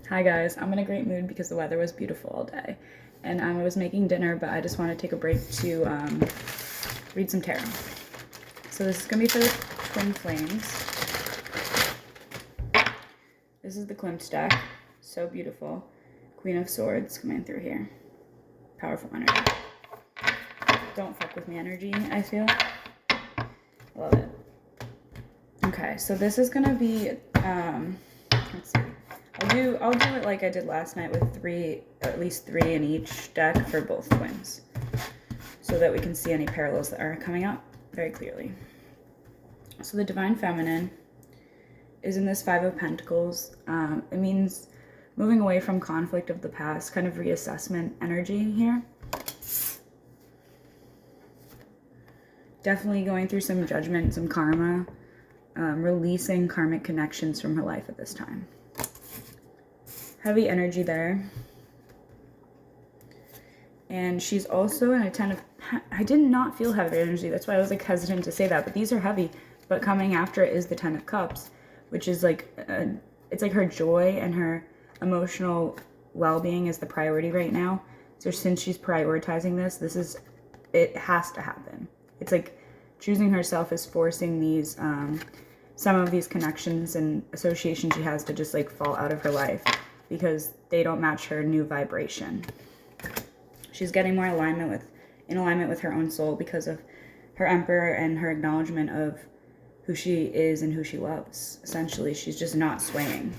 Hi guys, I'm in a great mood because the weather was beautiful all day. And I was making dinner, but I just want to take a break to read some tarot. So this is going to be for the Twin Flames. This is the Klimt deck. So beautiful. Queen of Swords coming through here. Powerful energy. Don't fuck with me energy, I feel. Love it. Okay, so this is going to be, let's see. I'll do it like I did last night with at least three in each deck for both twins, so that we can see any parallels that are coming up very clearly. So the Divine Feminine is in this Five of Pentacles. It means moving away from conflict of the past, kind of reassessment energy here. Definitely going through some judgment, some karma, releasing karmic connections from her life at this time. Heavy energy there. And she's also in a Ten of... I did not feel heavy energy. That's why I was like hesitant to say that. But these are heavy. But coming after it is the Ten of Cups, which is like... it's like her joy and her emotional well-being is the priority right now. So since she's prioritizing this, it has to happen. It's like choosing herself is forcing these... some of these connections and associations she has to just like fall out of her life, because they don't match her new vibration. She's getting more in alignment with her own soul because of her Emperor and her acknowledgement of who she is and who she loves. Essentially, she's just not swaying.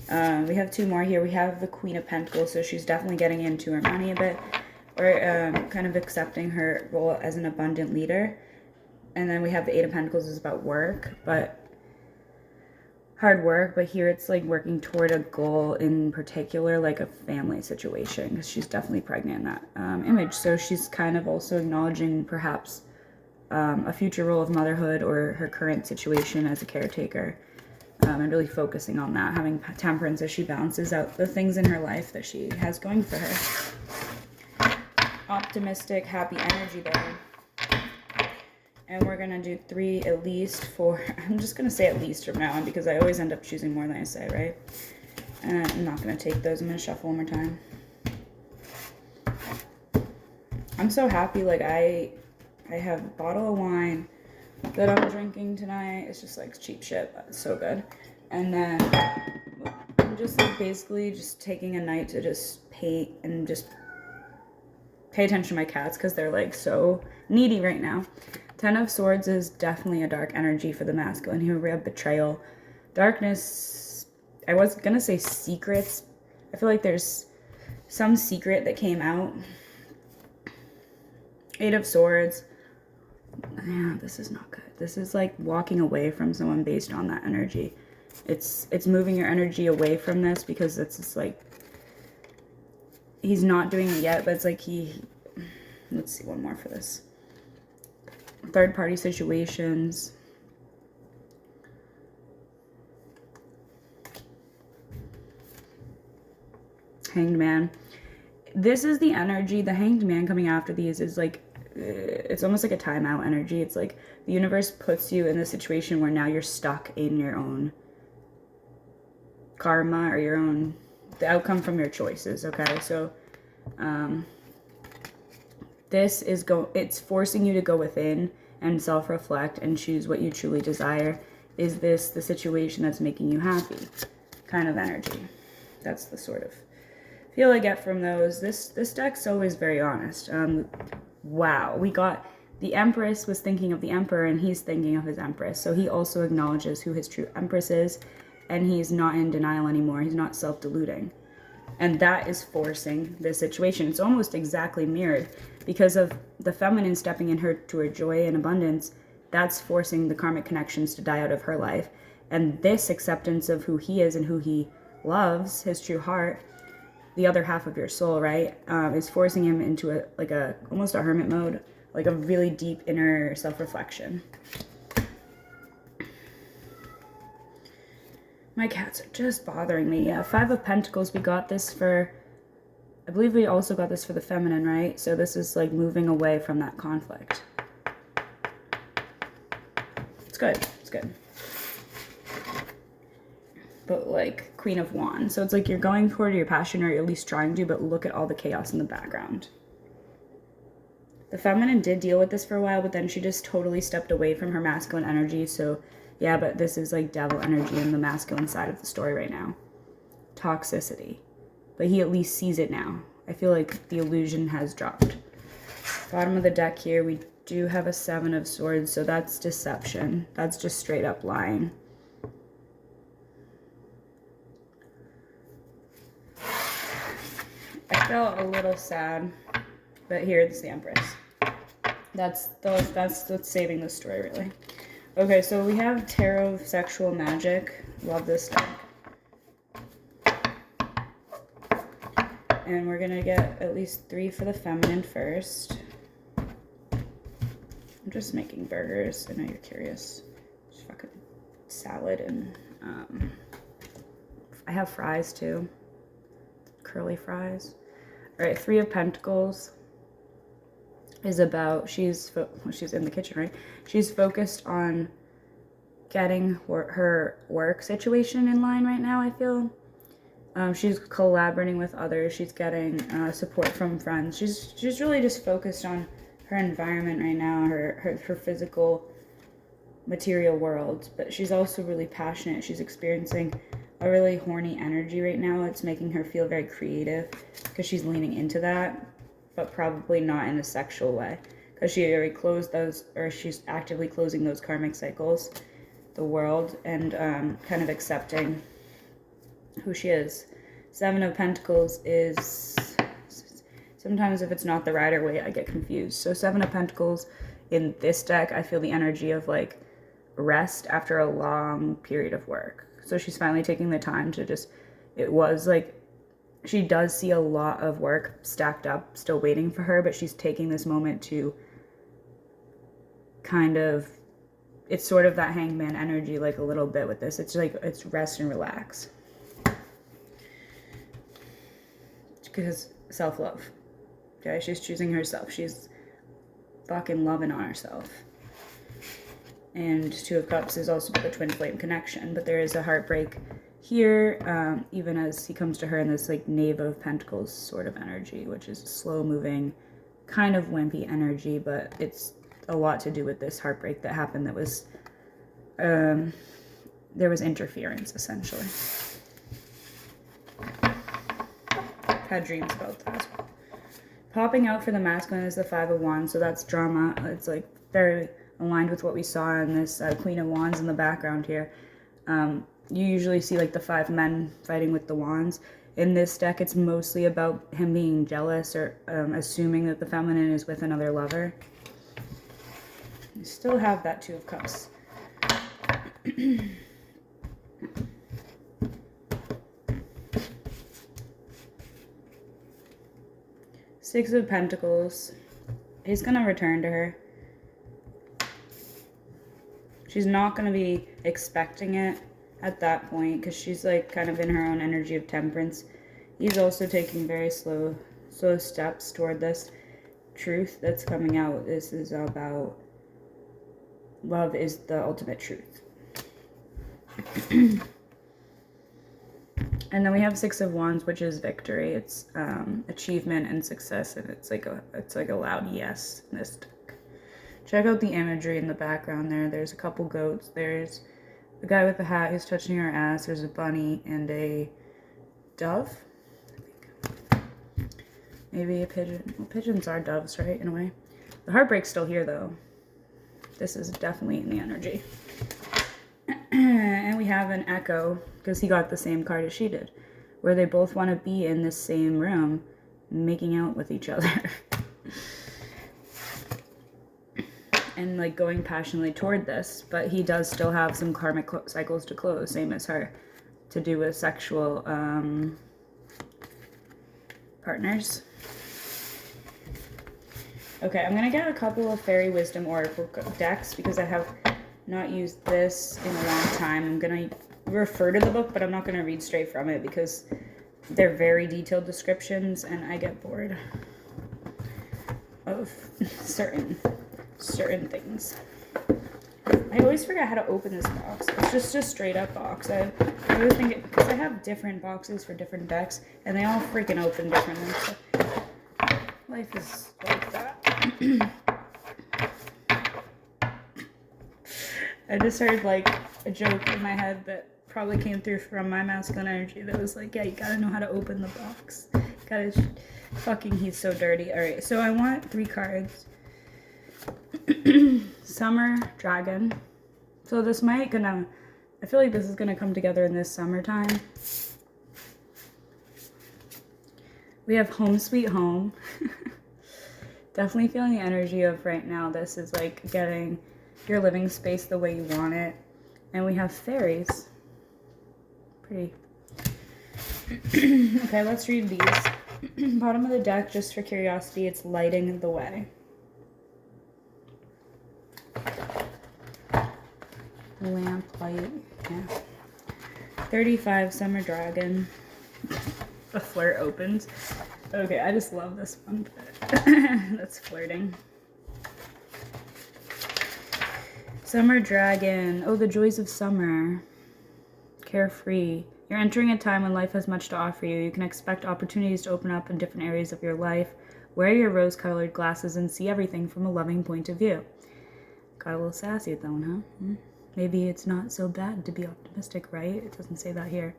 We have two more here. We have the Queen of Pentacles, so she's definitely getting into her money a bit, or kind of accepting her role as an abundant leader. And then we have the Eight of Pentacles is about work, but hard work, but here it's like working toward a goal in particular, like a family situation, because she's definitely pregnant in that image. So she's kind of also acknowledging perhaps a future role of motherhood or her current situation as a caretaker, and really focusing on that, having temperance as she balances out the things in her life that she has going for her. Optimistic, happy energy there. And we're going to do three at least for... I'm just going to say at least from now on, because I always end up choosing more than I say, right? I'm not going to take those. I'm going to shuffle one more time. I'm so happy. Like, I have a bottle of wine that I'm drinking tonight. It's just, like, cheap shit, but it's so good. And then I'm just, like, basically just taking a night to just paint and just pay attention to my cats, because they're, like, so needy right now. Ten of Swords is definitely a dark energy for the masculine. Here we have betrayal. Darkness, I was going to say secrets. I feel like there's some secret that came out. Eight of Swords. Yeah, this is not good. This is like walking away from someone based on that energy. It's moving your energy away from this, because it's just like, he's not doing it yet, but it's like let's see one more for this. Third party situations. Hanged Man. This is the energy. The Hanged Man coming after these is like, it's almost like a timeout energy. It's like the universe puts you in the situation where now you're stuck in your own karma, or the outcome from your choices. Okay, so it's forcing you to go within and self-reflect and choose what you truly desire. Is this the situation that's making you happy? Kind of energy. That's the sort of feel I get from those. This deck's always very honest. Wow, we got the Empress was thinking of the Emperor, and he's thinking of his Empress. So he also acknowledges who his true Empress is, and he's not in denial anymore. He's not self-deluding. And that is forcing this situation. It's almost exactly mirrored, because of the feminine stepping in to her joy and abundance. That's forcing the karmic connections to die out of her life. And this acceptance of who he is and who he loves, his true heart, the other half of your soul, right, is forcing him into almost a hermit mode, like a really deep inner self-reflection. My cats are just bothering me. Yeah, Five of Pentacles, we got this for... I believe we also got this for the feminine, right? So this is like moving away from that conflict. It's good. It's good. but like Queen of Wands. So it's like you're going toward your passion, or you're at least trying to, but look at all the chaos in the background. The feminine did deal with this for a while, but then she just totally stepped away from her masculine energy. So yeah, but this is like devil energy in the masculine side of the story right now. Toxicity. But he at least sees it now. I feel like the illusion has dropped. Bottom of the deck here, we do have a 7 of Swords, so that's deception. That's just straight up lying. I felt a little sad, but here's the Empress. That's what's saving the story, really. Okay, so we have Tarot of Sexual Magic. Love this deck. And we're gonna get at least 3 for the feminine first. I'm just making burgers. I know you're curious. Just fucking salad and I have fries too. Curly fries. All right, 3 of Pentacles is about, she's in the kitchen, right? She's focused on getting her work situation in line right now, I feel. She's collaborating with others. She's getting support from friends. She's really just focused on her environment right now, her physical, material world. But she's also really passionate. She's experiencing a really horny energy right now. It's making her feel very creative because she's leaning into that, but probably not in a sexual way, because she already closed those, or she's actively closing those karmic cycles, the world, and kind of accepting who she is. 7 of Pentacles is, sometimes if it's not the Rider Waite, I get confused. So 7 of Pentacles in this deck, I feel the energy of like rest after a long period of work. So she's finally taking the time to just, it was like, she does see a lot of work stacked up, still waiting for her, but she's taking this moment to kind of, it's sort of that hangman energy, like a little bit with this. It's like, it's rest and relax. Because self-love. Okay, she's choosing herself. She's fucking loving on herself. And 2 of Cups is also the twin flame connection, but there is a heartbreak here, even as he comes to her in this like Knave of Pentacles sort of energy, which is slow moving, kind of wimpy energy, but it's a lot to do with this heartbreak that happened that was, there was interference essentially. Had dreams about that as well. Popping out for the masculine is the 5 of Wands, so that's drama. It's like very aligned with what we saw in this Queen of Wands in the background here. You usually see like the 5 men fighting with the wands. In this deck, it's mostly about him being jealous or assuming that the feminine is with another lover. You still have that 2 of Cups. 6 of Pentacles. He's gonna return to her. She's not gonna be expecting it at that point because she's like kind of in her own energy of temperance. He's also taking very slow steps toward this truth that's coming out. This is about love is the ultimate truth. And then we have 6 of Wands, which is victory. It's achievement and success, and it's like a loud yes in this deck. Check out the imagery in the background there. There's a couple goats. There's the guy with the hat who's touching her ass. There's a bunny and a dove. I think. Maybe a pigeon. Well, pigeons are doves, right? In a way. The heartbreak's still here, though. This is definitely in the energy. And we have an Echo, because he got the same card as she did, where they both want to be in the same room, making out with each other. And like going passionately toward this, but he does still have some karmic cycles to close, same as her, to do with sexual partners. Okay, I'm gonna get a couple of Fairy Wisdom Oracle decks because I have not used this in a long time. I'm gonna refer to the book, but I'm not gonna read straight from it because they're very detailed descriptions and I get bored of certain things. I always forget how to open this box. It's just a straight up box. I always think it, because I have different boxes for different decks, and they all freaking open differently. So life is like that. I just heard like a joke in my head that probably came through from my masculine energy that was like, yeah, you gotta know how to open the box. He's so dirty. Alright, so I want 3 cards. Summer Dragon. So this might I feel like this is gonna come together in this summertime. We have Home Sweet Home. Definitely feeling the energy of right now. This is like getting your living space the way you want it. And we have Fairies. Pretty. Okay, let's read these. Bottom of the deck, just for curiosity, it's Lighting the Way. Lamp light, yeah. 35, Summer Dragon. The flirt opens. Okay, I just love this one. That's flirting. Summer Dragon. Oh, the joys of summer. Carefree. You're entering a time when life has much to offer you. You can expect opportunities to open up in different areas of your life. Wear your rose-colored glasses and see everything from a loving point of view. Got a little sassy with that one, huh? Maybe it's not so bad to be optimistic, right? It doesn't say that here.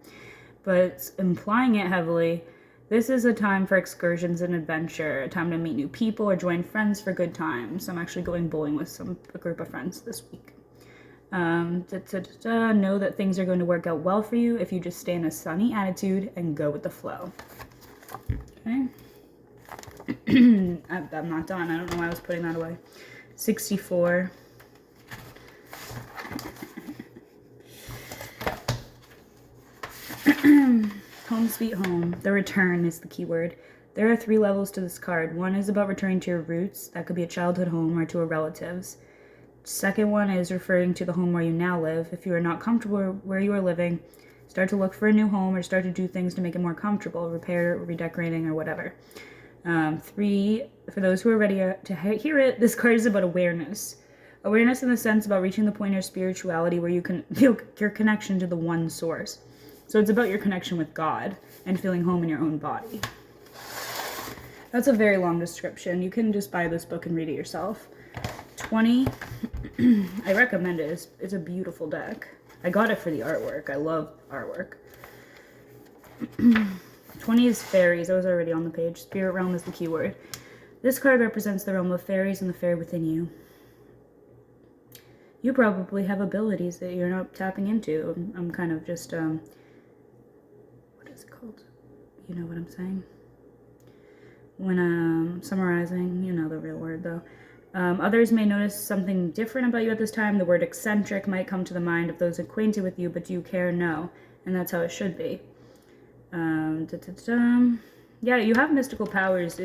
But it's implying it heavily. This is a time for excursions and adventure, a time to meet new people or join friends for good times. I'm actually going bowling with a group of friends this week. Know that things are going to work out well for you if you just stay in a sunny attitude and go with the flow. Okay. I'm not done. I don't know why I was putting that away. 64. Home Sweet Home. The return is the key word. There are 3 levels to this card. One is about returning to your roots. That could be a childhood home or to a relative's. Second one is referring to the home where you now live. If you are not comfortable where you are living, start to look for a new home or start to do things to make it more comfortable, repair, redecorating, or whatever. 3, for those who are ready to hear it, this card is about awareness. Awareness in the sense about reaching the point of spirituality where you can feel your connection to the one source. So it's about your connection with God and feeling home in your own body. That's a very long description. You can just buy this book and read it yourself. 20, I recommend it. It's a beautiful deck. I got it for the artwork. I love artwork. 20 is Fairies. I was already on the page. Spirit Realm is the keyword. This card represents the realm of fairies and the fairy within you. You probably have abilities that you're not tapping into. I'm kind of just, what is it called? You know what I'm saying? When summarizing, you know the real word though. Others may notice something different about you at this time. The word eccentric might come to the mind of those acquainted with you, but do you care? No. And that's how it should be. Yeah, you have mystical powers.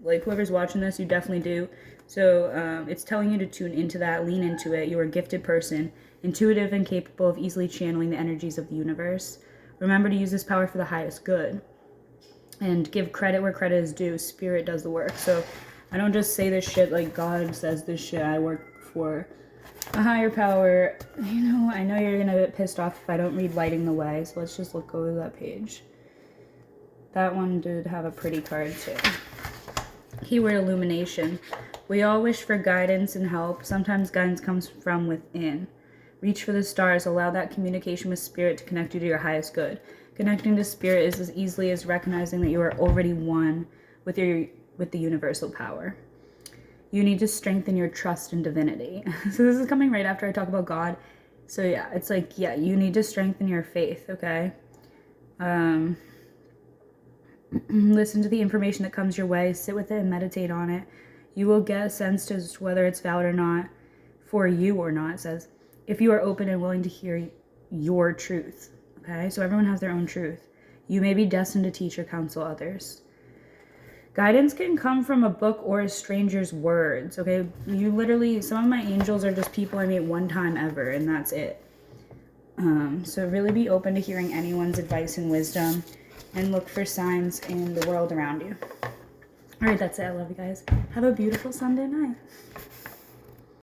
Like whoever's watching this, you definitely do. So it's telling you to tune into that, lean into it. You're a gifted person, intuitive and capable of easily channeling the energies of the universe. Remember to use this power for the highest good. And give credit where credit is due. Spirit does the work. So I don't just say this shit like God says this shit. I work for a higher power. You know, I know you're gonna get pissed off if I don't read Lighting the Way. So let's just go to that page. That one did have a pretty card too. Keyword illumination. We all wish for guidance and help. Sometimes guidance comes from within. Reach for the stars. Allow that communication with spirit to connect you to your highest good. Connecting to spirit is as easily as recognizing that you are already one with the universal power. You need to strengthen your trust in divinity. So this is coming right after I talk about God. So yeah, it's like, yeah, you need to strengthen your faith, okay? Listen to the information that comes your way. Sit with it and meditate on it. You will get a sense to whether it's valid or not for you or not. It says, if you are open and willing to hear your truth. Okay, so everyone has their own truth. You may be destined to teach or counsel others. Guidance can come from a book or a stranger's words. Okay, you literally, some of my angels are just people I meet one time ever, and that's it. So really be open to hearing anyone's advice and wisdom, and look for signs in the world around you. All right, that's it. I love you guys. Have a beautiful Sunday night.